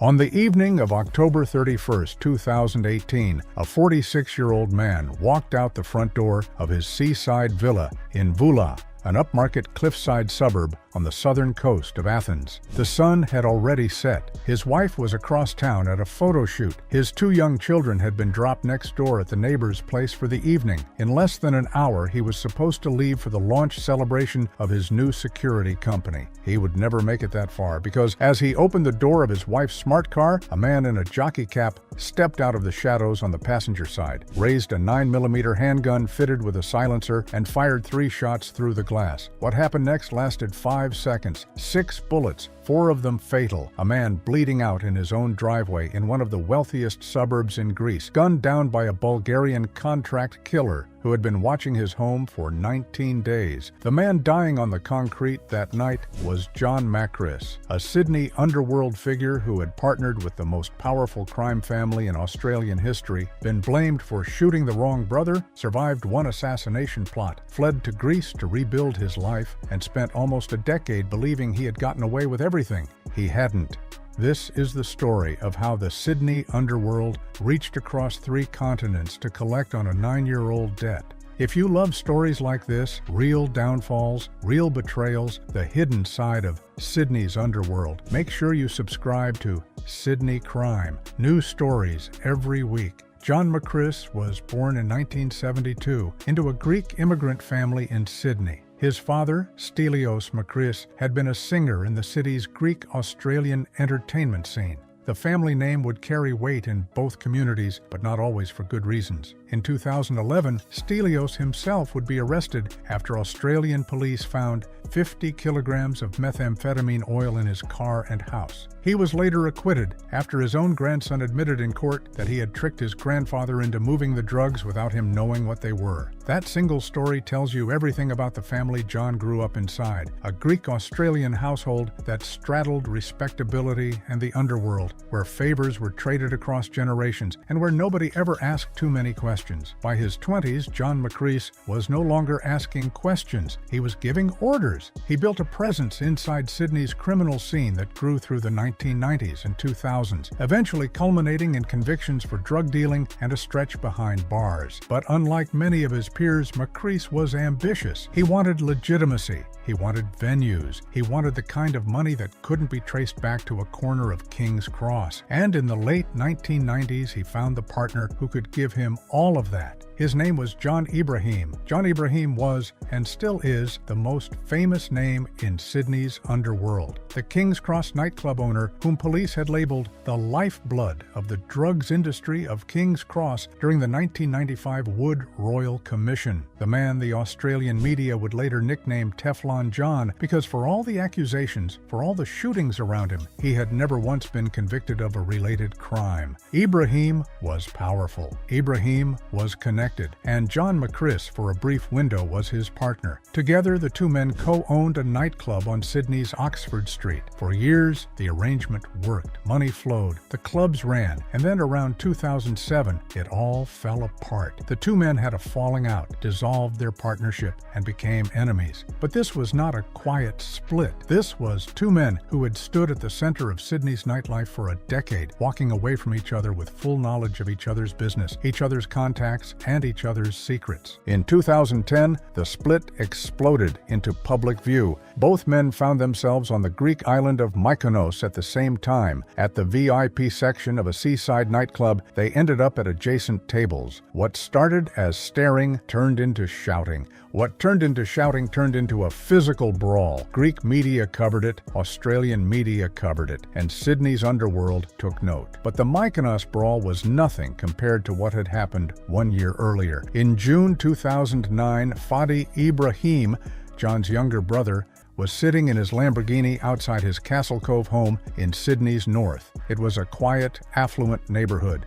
On the evening of October 31, 2018, a 46-year-old man walked out the front door of his seaside villa in Voula, an upmarket cliffside suburb on the southern coast of Athens. The sun had already set. His wife was across town at a photo shoot. His 2 young children had been dropped next door at the neighbor's place for the evening. In less than an hour, he was supposed to leave for the launch celebration of his new security company. He would never make it that far because as he opened the door of his wife's smart car, a man in a jockey cap stepped out of the shadows on the passenger side, raised a 9mm handgun fitted with a silencer, and fired 3 shots through the glass. What happened next lasted 5 seconds. 6 bullets, 4 of them fatal. A man bleeding out in his own driveway in one of the wealthiest suburbs in Greece, gunned down by a Bulgarian contract killer who had been watching his home for 19 days. The man dying on the concrete that night was John Makris, a Sydney underworld figure who had partnered with the most powerful crime family in Australian history, been blamed for shooting the wrong brother, survived 1 assassination plot, fled to Greece to rebuild his life, and spent almost a decade believing he had gotten away with everything. He hadn't. This is the story of how the Sydney underworld reached across 3 continents to collect on a 9-year-old debt. If you love stories like this, real downfalls, real betrayals, the hidden side of Sydney's underworld, make sure you subscribe to Sydney Crime. New stories every week. John Makris was born in 1972 into a Greek immigrant family in Sydney. His father, Stelios Makris, had been a singer in the city's Greek-Australian entertainment scene. The family name would carry weight in both communities, but not always for good reasons. In 2011, Stelios himself would be arrested after Australian police found 50 kilograms of methamphetamine oil in his car and house. He was later acquitted after his own grandson admitted in court that he had tricked his grandfather into moving the drugs without him knowing what they were. That single story tells you everything about the family John grew up inside, a Greek-Australian household that straddled respectability and the underworld, where favors were traded across generations and where nobody ever asked too many questions. By his 20s, John Makris was no longer asking questions. He was giving orders. He built a presence inside Sydney's criminal scene that grew through the 1990s and 2000s, eventually culminating in convictions for drug dealing and a stretch behind bars. But unlike many of his peers, Makris was ambitious. He wanted legitimacy. He wanted venues. He wanted the kind of money that couldn't be traced back to a corner of King's Cross. And in the late 1990s, he found the partner who could give him all of that. His name was John Ibrahim. John Ibrahim was, and still is, the most famous name in Sydney's underworld. The King's Cross nightclub owner, whom police had labeled the lifeblood of the drugs industry of King's Cross during the 1995 Wood Royal Commission. The man the Australian media would later nickname Teflon John because for all the accusations, for all the shootings around him, he had never once been convicted of a related crime. Ibrahim was powerful. Ibrahim was connected. And John Makris, for a brief window, was his partner. Together, the 2 men co-owned a nightclub on Sydney's Oxford Street. For years, the arrangement worked. Money flowed. The clubs ran. And then around 2007, it all fell apart. The 2 men had a falling out, dissolved their partnership, and became enemies. But this was not a quiet split. This was 2 men who had stood at the center of Sydney's nightlife for a decade, walking away from each other with full knowledge of each other's business, each other's contacts, and each other's secrets. In 2010, the split exploded into public view. Both men found themselves on the Greek island of Mykonos at the same time. At the VIP section of a seaside nightclub, they ended up at adjacent tables. What started as staring turned into shouting. What turned into shouting turned into a physical brawl. Greek media covered it, Australian media covered it, and Sydney's underworld took note. But the Mykonos brawl was nothing compared to what had happened 1 year earlier. In June 2009, Fadi Ibrahim, John's younger brother, was sitting in his Lamborghini outside his Castle Cove home in Sydney's north. It was a quiet, affluent neighborhood.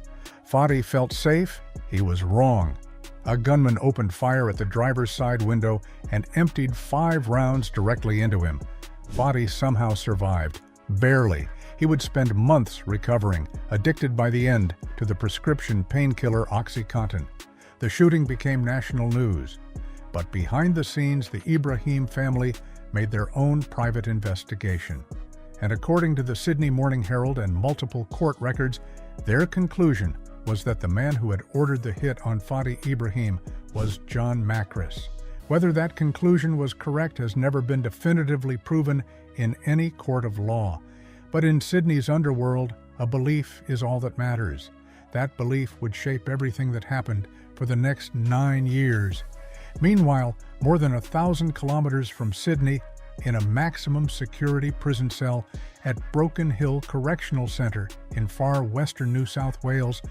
Fadi felt safe. He was wrong. A gunman opened fire at the driver's side window and emptied 5 rounds directly into him. Fadi somehow survived. Barely. He would spend months recovering, addicted by the end to the prescription painkiller OxyContin. The shooting became national news. But behind the scenes, the Ibrahim family made their own private investigation. and according to the Sydney Morning Herald and multiple court records, their conclusion was that the man who had ordered the hit on Fadi Ibrahim was John Macris. Whether that conclusion was correct has never been definitively proven in any court of law. But in Sydney's underworld, a belief is all that matters. That belief would shape everything that happened for the next 9 years. Meanwhile, more than 1,000 kilometers from Sydney, in a maximum security prison cell at Broken Hill Correctional Centre in far western New South Wales,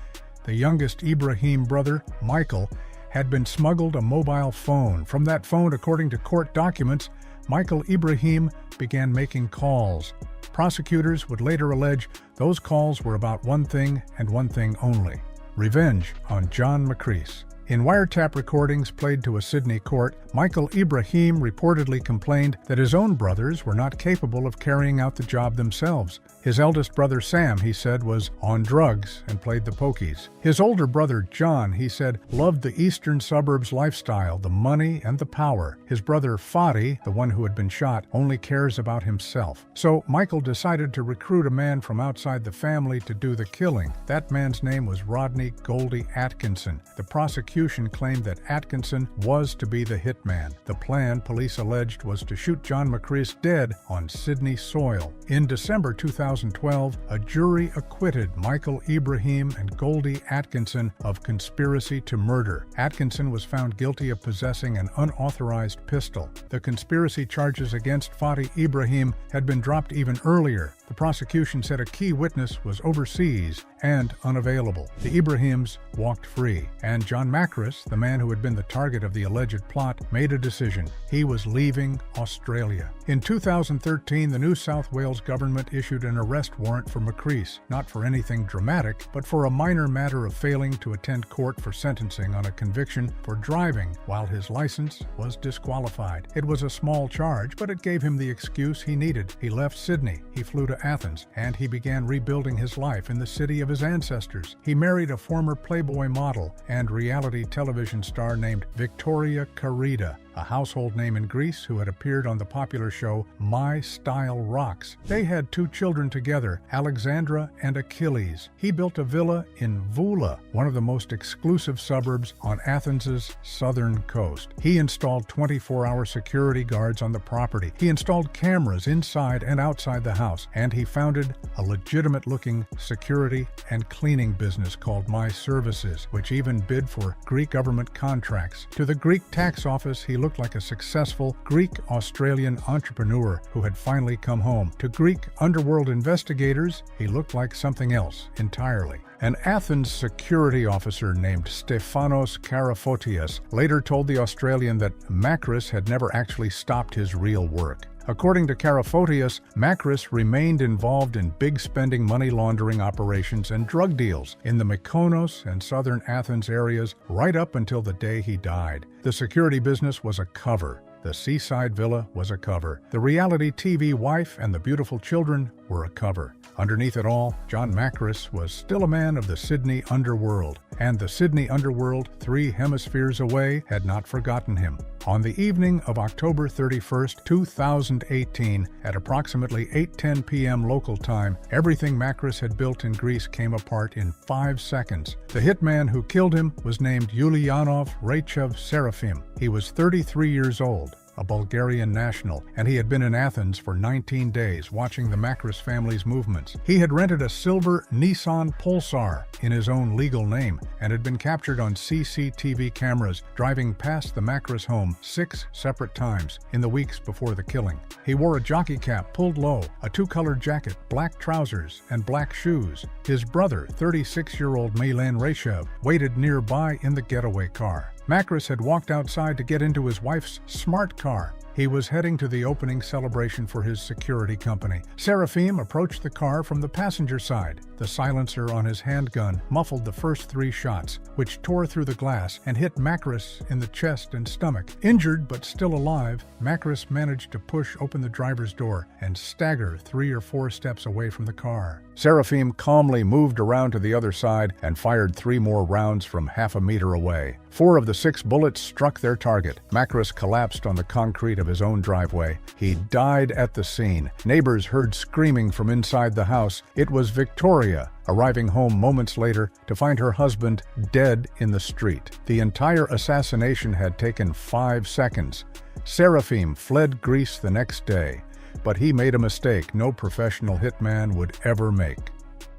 the youngest Ibrahim brother, Michael, had been smuggled a mobile phone. From that phone, according to court documents, Michael Ibrahim began making calls. Prosecutors would later allege those calls were about one thing and one thing only: revenge on John Macris. In wiretap recordings played to a Sydney court, Michael Ibrahim reportedly complained that his own brothers were not capable of carrying out the job themselves. His eldest brother Sam, he said, was on drugs and played the pokies. His older brother John, he said, loved the eastern suburbs lifestyle, the money and the power. His brother Fadi, the one who had been shot, only cares about himself. So Michael decided to recruit a man from outside the family to do the killing. That man's name was Rodney Goldie Atkinson. The prosecution claimed that Atkinson was to be the hitman. The plan, police alleged, was to shoot John Macris dead on Sydney soil. In December 2012, a jury acquitted Michael Ibrahim and Goldie Atkinson of conspiracy to murder. Atkinson was found guilty of possessing an unauthorized pistol. The conspiracy charges against Fadi Ibrahim had been dropped even earlier. The prosecution said a key witness was overseas and unavailable. The Ibrahims walked free, and John Macris, the man who had been the target of the alleged plot, made a decision. He was leaving Australia. In 2013, the New South Wales government issued an arrest warrant for Macris, not for anything dramatic, but for a minor matter of failing to attend court for sentencing on a conviction for driving while his license was disqualified. It was a small charge, but it gave him the excuse he needed. He left Sydney, he flew to Athens, and he began rebuilding his life in the city of his ancestors. He married a former Playboy model and reality television star named Victoria Carida, a household name in Greece who had appeared on the popular show My Style Rocks. They had 2 children together, Alexandra and Achilles. He built a villa in Vula, one of the most exclusive suburbs on Athens's southern coast. He installed 24-hour security guards on the property. He installed cameras inside and outside the house, and he founded a legitimate-looking security and cleaning business called My Services, which even bid for Greek government contracts. To the Greek tax office, he looked like a successful Greek-Australian entrepreneur who had finally come home. To Greek underworld investigators, he looked like something else entirely. An Athens security officer named Stefanos Karafotias later told the Australian that Macris had never actually stopped his real work. According to Karafotias, Macris remained involved in big spending money laundering operations and drug deals in the Mykonos and southern Athens areas right up until the day he died. The security business was a cover. The seaside villa was a cover. The reality TV wife and the beautiful children were a cover. Underneath it all, John Macris was still a man of the Sydney underworld, and the Sydney underworld, 3 hemispheres away, had not forgotten him. On the evening of October 31st, 2018, at approximately 8:10 p.m. local time, everything Macris had built in Greece came apart in 5 seconds. The hitman who killed him was named Yulianov Raichev Serafim. He was 33 years old, a Bulgarian national, and he had been in Athens for 19 days watching the Macris family's movements. He had rented a silver Nissan Pulsar in his own legal name and had been captured on CCTV cameras driving past the Macris home 6 separate times in the weeks before the killing. He wore a jockey cap pulled low, a 2-colored jacket, black trousers, and black shoes. His brother, 36-year-old Milan Raichev, waited nearby in the getaway car. Macris had walked outside to get into his wife's smart car. He was heading to the opening celebration for his security company. Serafim approached the car from the passenger side. The silencer on his handgun muffled the first 3 shots, which tore through the glass and hit Macris in the chest and stomach. Injured but still alive, Macris managed to push open the driver's door and stagger 3 or 4 steps away from the car. Serafim calmly moved around to the other side and fired 3 more rounds from half a meter away. 4 of the 6 bullets struck their target. Macris collapsed on the concrete of his own driveway. He died at the scene. Neighbors heard screaming from inside the house. It was Victoria, arriving home moments later to find her husband dead in the street. The entire assassination had taken 5 seconds. Seraphim fled Greece the next day, but he made a mistake no professional hitman would ever make.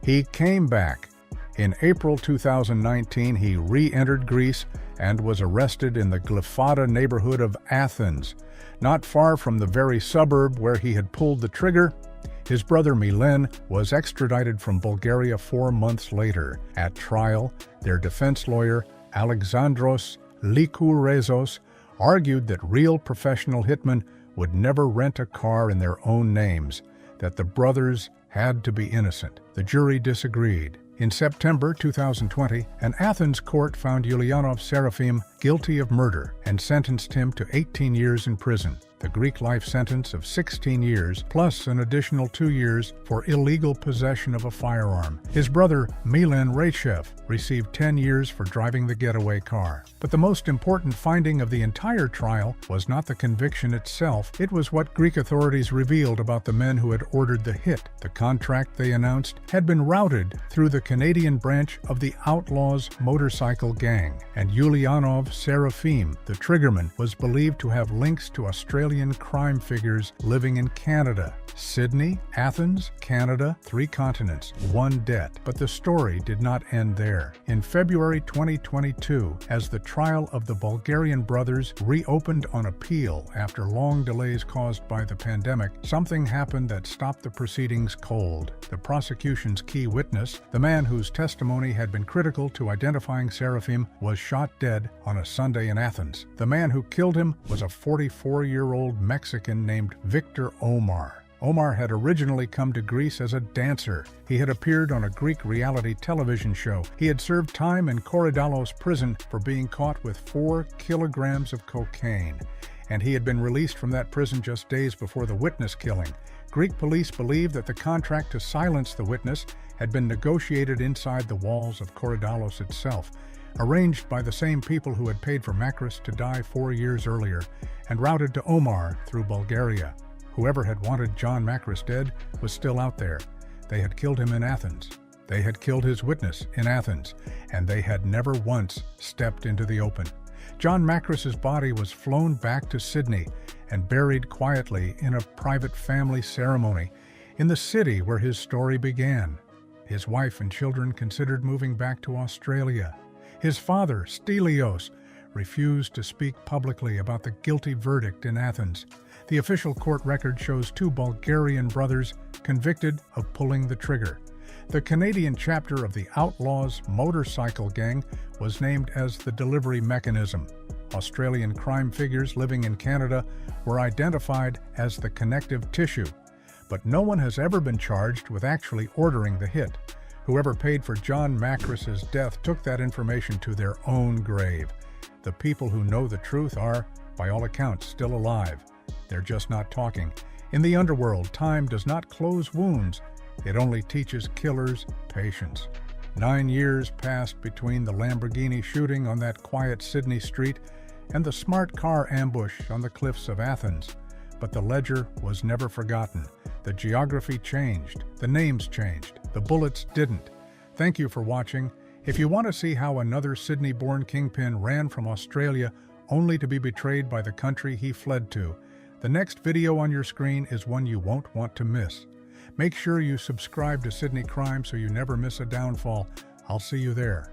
He came back. In April 2019, he re-entered Greece and was arrested in the Glyfada neighborhood of Athens, not far from the very suburb where he had pulled the trigger. His brother Milen was extradited from Bulgaria 4 months later. At trial, their defense lawyer, Alexandros Likourezos, argued that real professional hitmen would never rent a car in their own names, that the brothers had to be innocent. The jury disagreed. In September 2020, an Athens court found Ulianov Seraphim guilty of murder and sentenced him to 18 years in prison. The Greek life sentence of 16 years plus an additional 2 years for illegal possession of a firearm. His brother, Milan Rechev, received 10 years for driving the getaway car. But the most important finding of the entire trial was not the conviction itself, it was what Greek authorities revealed about the men who had ordered the hit. The contract, they announced, had been routed through the Canadian branch of the Outlaws motorcycle gang, and Ulianov Seraphim, the triggerman, was believed to have links to Australian crime figures living in Canada. Sydney, Athens, Canada, 3 continents, 1 debt. But the story did not end there. In February 2022, as the trial of the Bulgarian brothers reopened on appeal after long delays caused by the pandemic, something happened that stopped the proceedings cold. The prosecution's key witness, the man whose testimony had been critical to identifying Seraphim, was shot dead on a Sunday in Athens. The man who killed him was a 44-year-old Mexican named Victor Omar. Omar had originally come to Greece as a dancer. He had appeared on a Greek reality television show. He had served time in Korydallos prison for being caught with 4 kilograms of cocaine, and he had been released from that prison just days before the witness killing. Greek police believe that the contract to silence the witness had been negotiated inside the walls of Korydallos itself, arranged by the same people who had paid for Makris to die 4 years earlier, and routed to Omar through Bulgaria. Whoever had wanted John Makris dead was still out there. They had killed him in Athens. They had killed his witness in Athens, and they had never once stepped into the open. John Makris's body was flown back to Sydney and buried quietly in a private family ceremony in the city where his story began. His wife and children considered moving back to Australia. His father, Stelios, refused to speak publicly about the guilty verdict in Athens. The official court record shows 2 Bulgarian brothers convicted of pulling the trigger. The Canadian chapter of the Outlaws motorcycle gang was named as the delivery mechanism. Australian crime figures living in Canada were identified as the connective tissue, but no one has ever been charged with actually ordering the hit. Whoever paid for John Makris's death took that information to their own grave. The people who know the truth are, by all accounts, still alive. They're just not talking. In the underworld, time does not close wounds. It only teaches killers patience. 9 years passed between the Lamborghini shooting on that quiet Sydney street and the smart car ambush on the cliffs of Athens. But the ledger was never forgotten. The geography changed. The names changed. The bullets didn't. Thank you for watching. If you want to see how another Sydney-born kingpin ran from Australia only to be betrayed by the country he fled to, the next video on your screen is one you won't want to miss. Make sure you subscribe to Sydney Crime so you never miss a downfall. I'll see you there.